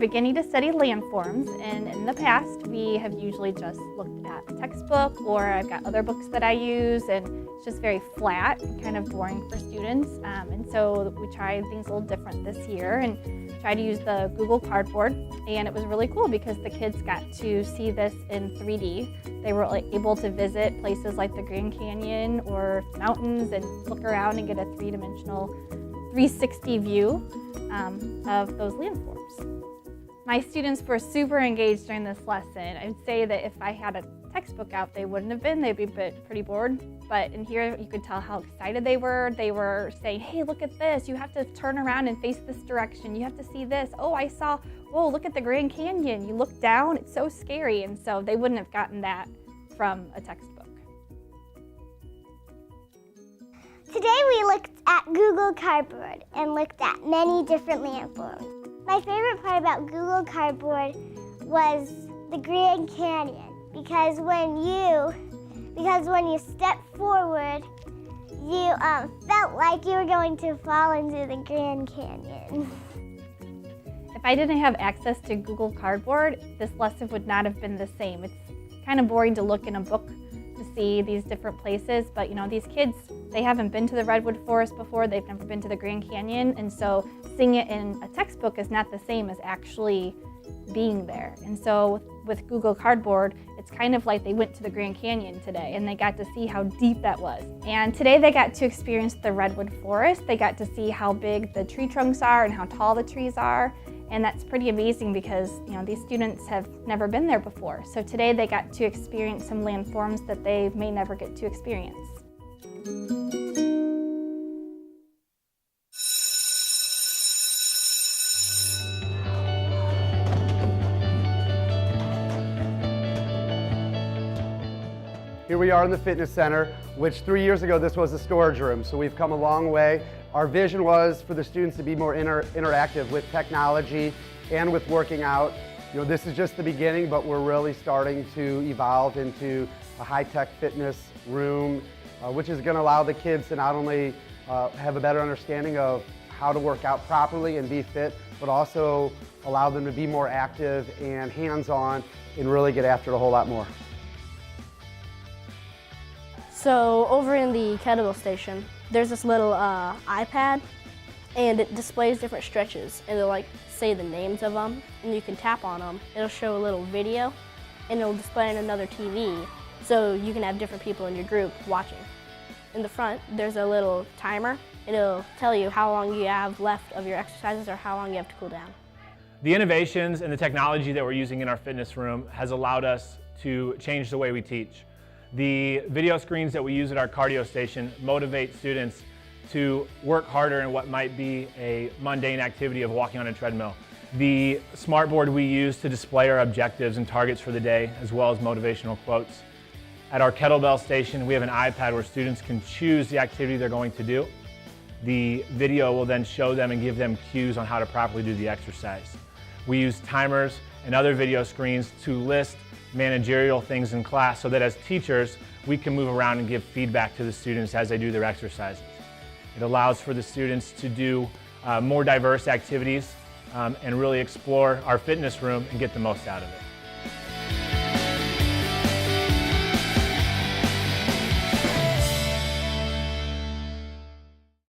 beginning to study landforms, and in the past we have usually just looked at a textbook, or I've got other books that I use, and it's just very flat and kind of boring for students. And so we tried things a little different this year and tried to use the Google Cardboard, and it was really cool because the kids got to see this in 3D. They were able to visit places like the Grand Canyon or mountains and look around and get a three-dimensional 360 view of those landforms. My students were super engaged during this lesson. I'd say that if I had a textbook out, they wouldn't have been. They'd be pretty bored. But in here, you could tell how excited they were. They were saying, hey, look at this. You have to turn around and face this direction. You have to see this. Oh, I saw, whoa, look at the Grand Canyon. You look down, it's so scary. And so they wouldn't have gotten that from a textbook. Today we looked at Google Cardboard and looked at many different landforms. My favorite part about Google Cardboard was the Grand Canyon because when you stepped forward, you felt like you were going to fall into the Grand Canyon. If I didn't have access to Google Cardboard, this lesson would not have been the same. It's kind of boring to look in a book to see these different places, but you know, these kids, they haven't been to the Redwood Forest before, they've never been to the Grand Canyon, and so seeing it in a textbook is not the same as actually being there. And so with Google Cardboard, it's kind of like they went to the Grand Canyon today and they got to see how deep that was. And today they got to experience the Redwood Forest. They got to see how big the tree trunks are and how tall the trees are. And that's pretty amazing because, you know, these students have never been there before. So today they got to experience some landforms that they may never get to experience. Here we are in the fitness center, which 3 years ago this was a storage room, so we've come a long way. Our vision was for the students to be more interactive with technology and with working out. You know, this is just the beginning, but we're really starting to evolve into a high-tech fitness room, which is going to allow the kids to not only have a better understanding of how to work out properly and be fit, but also allow them to be more active and hands-on and really get after it a whole lot more. So over in the kettlebell station, there's this little iPad, and it displays different stretches, and it'll like say the names of them, and you can tap on them. It'll show a little video, and it'll display on another TV, so you can have different people in your group watching. In the front, there's a little timer. It'll tell you how long you have left of your exercises or how long you have to cool down. The innovations and the technology that we're using in our fitness room has allowed us to change the way we teach. The video screens that we use at our cardio station motivate students to work harder in what might be a mundane activity of walking on a treadmill. The smartboard we use to display our objectives and targets for the day, as well as motivational quotes. At our kettlebell station, we have an iPad where students can choose the activity they're going to do. The video will then show them and give them cues on how to properly do the exercise. We use timers and other video screens to list managerial things in class so that as teachers, we can move around and give feedback to the students as they do their exercises. It allows for the students to do more diverse activities and really explore our fitness room and get the most out of it.